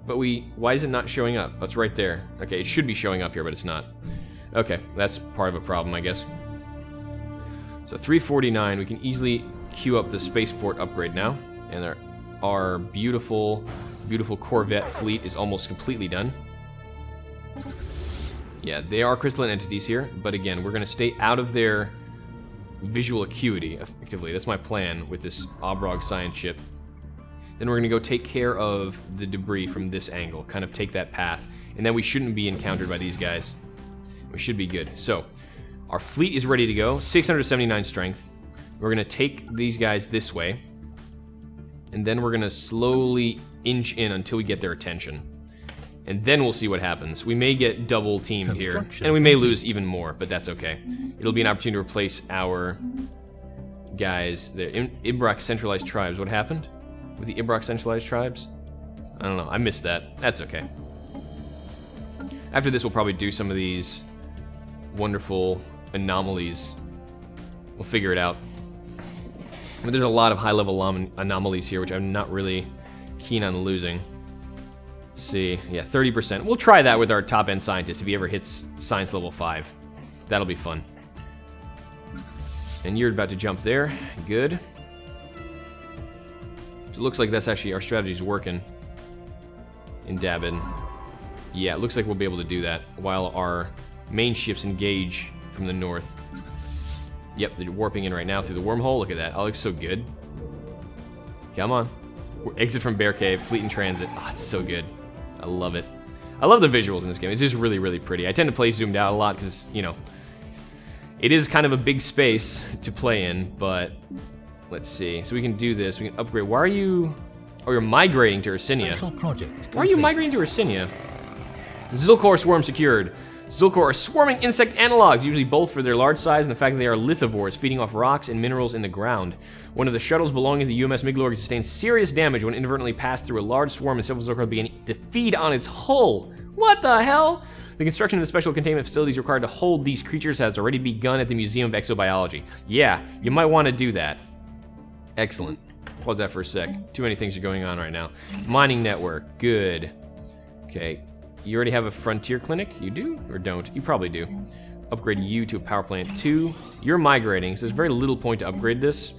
But why is it not showing up? Oh, it's right there. Okay, it should be showing up here, but it's not. Okay, that's part of a problem, I guess. So 349, we can easily queue up the spaceport upgrade now. And our beautiful, beautiful Corvette fleet is almost completely done. Yeah, they are crystalline entities here, but again, we're going to stay out of their visual acuity, effectively. That's my plan with this Obrog science ship. Then we're going to go take care of the debris from this angle, kind of take that path, and then we shouldn't be encountered by these guys. We should be good. So, our fleet is ready to go, 679 strength. We're going to take these guys this way, and then we're going to slowly inch in until we get their attention. And then we'll see what happens. We may get double teamed here, and we may lose even more, but that's okay. It'll be an opportunity to replace our guys. The Ibrak centralized tribes. What happened with the Ibrak centralized tribes? I don't know. I missed that. That's okay. After this, we'll probably do some of these wonderful anomalies. We'll figure it out. But there's a lot of high-level anomalies here, which I'm not really keen on losing. Let's see. Yeah, 30%. We'll try that with our top-end scientist if he ever hits science level 5. That'll be fun. And you're about to jump there. Good. It looks like that's actually our strategy's working in Dabin. Yeah, it looks like we'll be able to do that while our main ships engage from the north. Yep, they're warping in right now through the wormhole. Look at that. Oh, it looks so good. Come on. Exit from Bear Cave, fleet in transit. Oh, it's so good. I love it. I love the visuals in this game. It's just really, really pretty. I tend to play zoomed out a lot because, you know, it is kind of a big space to play in, but let's see. So we can do this. We can upgrade. Why are you... Oh, you're migrating to Ursinia. Why are you migrating to Ursinia? Zulkor swarm secured. Zulkor are swarming insect analogs, usually both for their large size and the fact that they are lithivores, feeding off rocks and minerals in the ground. One of the shuttles belonging to the UMS Miglorg sustained serious damage when inadvertently passed through a large swarm and several Zulkor began to feed on its hull. What the hell? The construction of the special containment facilities required to hold these creatures has already begun at the Museum of Exobiology. Yeah, you might want to do that. Excellent. Pause that for a sec. Too many things are going on right now. Mining network. Good. Okay. You already have a frontier clinic? You do? Or don't? You probably do. Upgrade you to a power plant 2. You're migrating, so there's very little point to upgrade this.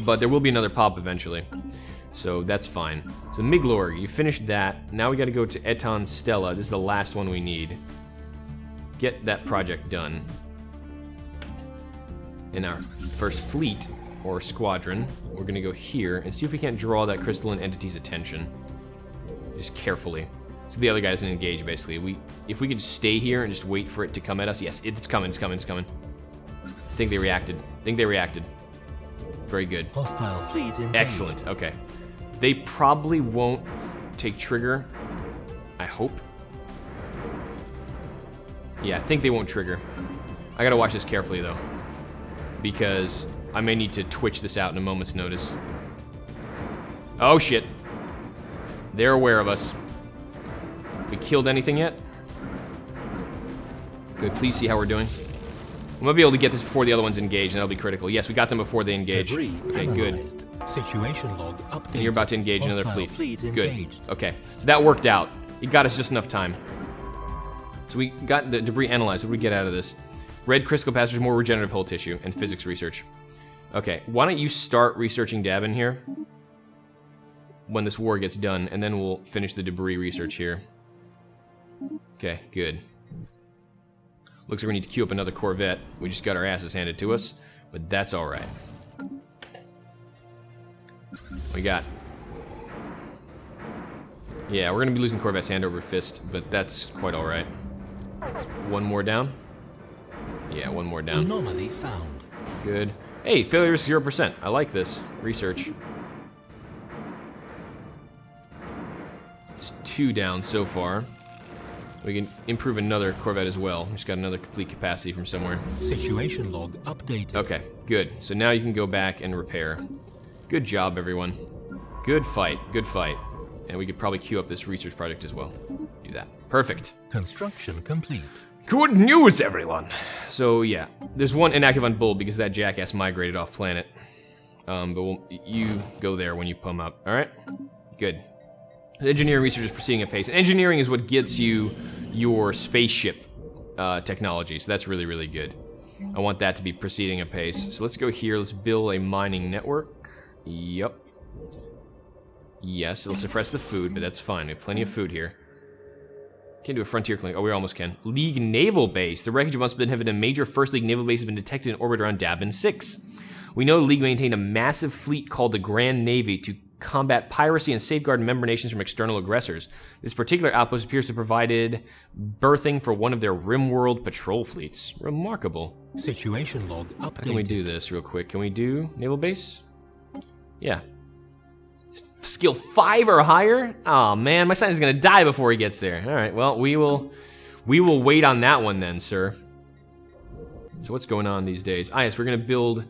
But there will be another pop eventually. So that's fine. So Miglorg, you finished that. Now we gotta go to Eton Stella. This is the last one we need. Get that project done. In our first fleet, or squadron, we're gonna go here and see if we can't draw that crystalline entity's attention. Just carefully. So the other guy doesn't engage, basically. If we could just stay here and just wait for it to come at us. Yes, it's coming, it's coming, it's coming. I think they reacted. Very good. Hostile fleet engaged. Excellent, okay. They probably won't take trigger. I hope. Yeah, I think they won't trigger. I gotta watch this carefully, though. Because I may need to twitch this out in a moment's notice. Oh, shit. They're aware of us. We killed anything yet? Good, please see how we're doing. We might be able to get this before the other ones engage, and that'll be critical. Yes, we got them before they engage. Debris Okay, analyzed. good. Situation log updated. And you're about to engage another Hostile fleet. Good. engaged. Okay, so that worked out. It got us just enough time. So we got the debris analyzed. What did we get out of this? Red crystal passage, more regenerative hull tissue, and physics research. Okay, why don't you start researching Dabin here when this war gets done, and then we'll finish the debris research here. Okay, good. Looks like we need to queue up another Corvette. We just got our asses handed to us, but that's alright. We got... Yeah, we're going to be losing corvettes hand over fist, but that's quite alright. One more down. Yeah, one more down. Anomaly found. Good. Hey, failure is 0%. I like this. Research. It's 2 down so far. We can improve another corvette as well. We just got another fleet capacity from somewhere. Situation log updated. Okay, good. So now you can go back and repair. Good job, everyone. Good fight. Good fight. And we could probably queue up this research project as well. Do that. Perfect. Construction complete. Good news, everyone! So, yeah. There's one inactive on Bull because that jackass migrated off planet. But you go there when you pump up. Alright? Good. Engineering research is proceeding at pace. And engineering is what gets you your spaceship technology. So that's really, really good. I want that to be proceeding at pace. So let's go here. Let's build a mining network. Yep. Yes, it'll suppress the food, but that's fine. We have plenty of food here. Can't do a frontier clinic. Oh, we almost can. League Naval Base. The wreckage of once been a major First League Naval Base has been detected in orbit around Dabin 6. We know the League maintained a massive fleet called the Grand Navy to combat piracy and safeguard member nations from external aggressors. This particular outpost appears to have provided berthing for one of their RimWorld patrol fleets. Remarkable. Situation log updated. How can we do this real quick? Can we do Naval Base? Yeah. Skill 5 or higher? Oh man, my son is gonna die before he gets there. Alright, well, we will wait on that one then, sir. So what's going on these days? Ah, yes, we're gonna build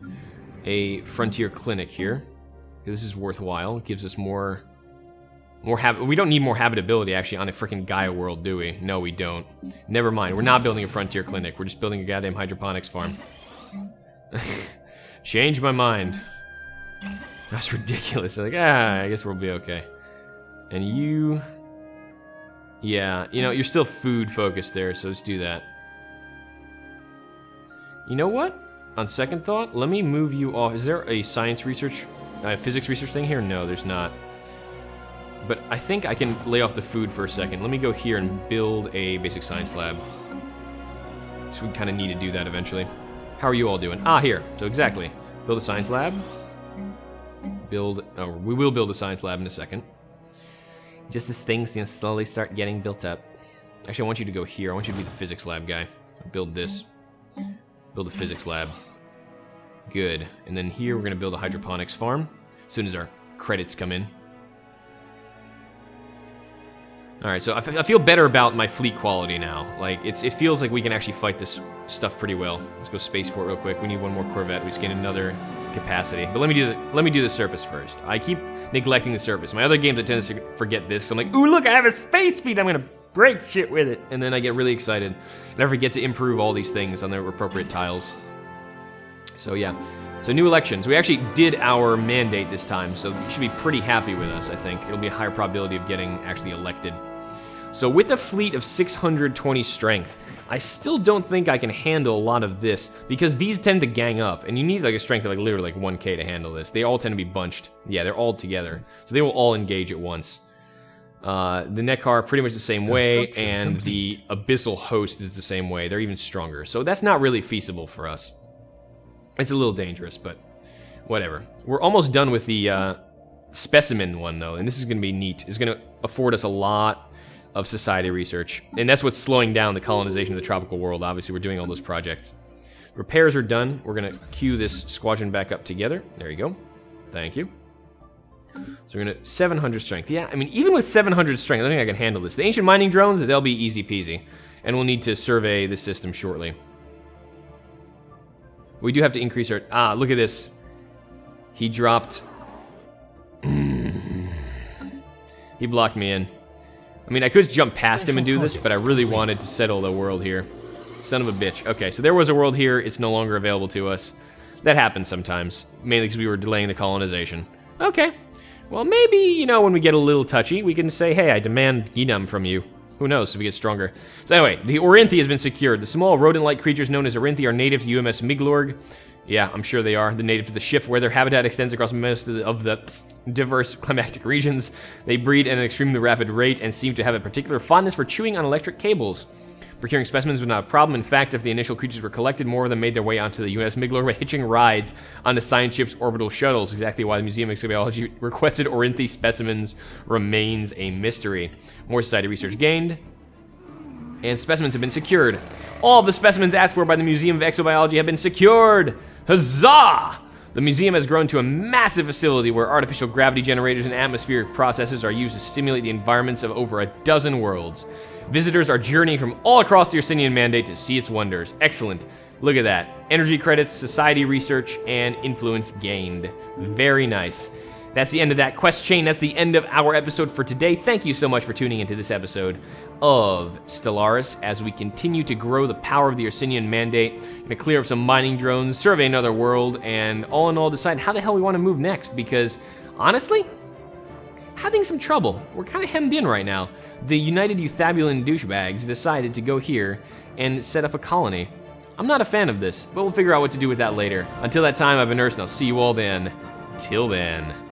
a frontier clinic here. This is worthwhile. It gives us more we don't need more habitability actually on a freaking Gaia world, do we? No, we don't. Never mind. We're not building a frontier clinic. We're just building a goddamn hydroponics farm. Change my mind. That's ridiculous. Like, I guess we'll be okay. And you... Yeah, you know, you're still food focused there, so let's do that. You know what? On second thought, let me move you off. Is there a science research, physics research thing here? No, there's not. But I think I can lay off the food for a second. Let me go here and build a basic science lab. So we kind of need to do that eventually. How are you all doing? Ah, here. So exactly. Build a science lab. We will build a science lab in a second. Just as things slowly start getting built up. Actually, I want you to go here. I want you to be the physics lab guy. Build this. Build a physics lab. Good. And then here we're going to build a hydroponics farm as soon as our credits come in. Alright, so I feel better about my fleet quality now. Like, it feels like we can actually fight this stuff pretty well. Let's go spaceport real quick. We need one more Corvette. We just gain another capacity. But let me do the surface first. I keep neglecting the surface. My other games I tend to forget this. So I'm like, ooh, look, I have a space fleet. I'm gonna break shit with it. And then I get really excited. And I forget to improve all these things on their appropriate tiles. So yeah. So new elections. We actually did our mandate this time, so you should be pretty happy with us, I think. It'll be a higher probability of getting actually elected. So with a fleet of 620 strength, I still don't think I can handle a lot of this, because these tend to gang up, and you need like a strength of like literally like 1k to handle this. They all tend to be bunched. Yeah, they're all together. So they will all engage at once. The Nekar pretty much the same way, and complete. The Abyssal Host is the same way. They're even stronger. So that's not really feasible for us. It's a little dangerous, but whatever. We're almost done with the specimen one, though, and this is going to be neat. It's going to afford us a lot of society research, and that's what's slowing down the colonization of the tropical world. Obviously, we're doing all those projects. Repairs are done. We're going to queue this squadron back up together. There you go. Thank you. So we're going to 700 strength. Yeah, I mean, even with 700 strength, I think I can handle this. The ancient mining drones, they'll be easy peasy, and we'll need to survey the system shortly. We do have to increase our... Ah, look at this. He dropped... He blocked me in. I mean, I could jump past him and do this, but I really wanted to settle the world here. Son of a bitch. Okay, so there was a world here. It's no longer available to us. That happens sometimes, mainly because we were delaying the colonization. Okay. Well, maybe, you know, when we get a little touchy, we can say, hey, I demand Ginam from you. Who knows if we get stronger. So anyway, the Orinthi has been secured. The small rodent-like creatures known as Orinthi are native to UMS Miglorg. Yeah, I'm sure they are. They're native to the ship, where their habitat extends across most of the diverse climatic regions. They breed at an extremely rapid rate and seem to have a particular fondness for chewing on electric cables. Procuring specimens was not a problem. In fact, if the initial creatures were collected, more of them made their way onto the UNS Miglor by hitching rides onto science ships' orbital shuttles. Exactly why the Museum of Exobiology requested Orinthy specimens remains a mystery. More society research gained, and specimens have been secured. All of the specimens asked for by the Museum of Exobiology have been secured. Huzzah! The museum has grown to a massive facility where artificial gravity generators and atmospheric processes are used to stimulate the environments of over a dozen worlds. Visitors are journeying from all across the Ursinian Mandate to see its wonders. Excellent. Look at that. Energy credits, society research, and influence gained. Very nice. That's the end of that quest chain. That's the end of our episode for today. Thank you so much for tuning into this episode of Stellaris as we continue to grow the power of the Ursinian Mandate, gonna clear up some mining drones, survey another world, and all in all decide how the hell we want to move next, because honestly, having some trouble. We're kind of hemmed in right now. The United Euthabulan douchebags decided to go here and set up a colony. I'm not a fan of this, but we'll figure out what to do with that later. Until that time, I've been Urs, and I'll see you all then. Till then.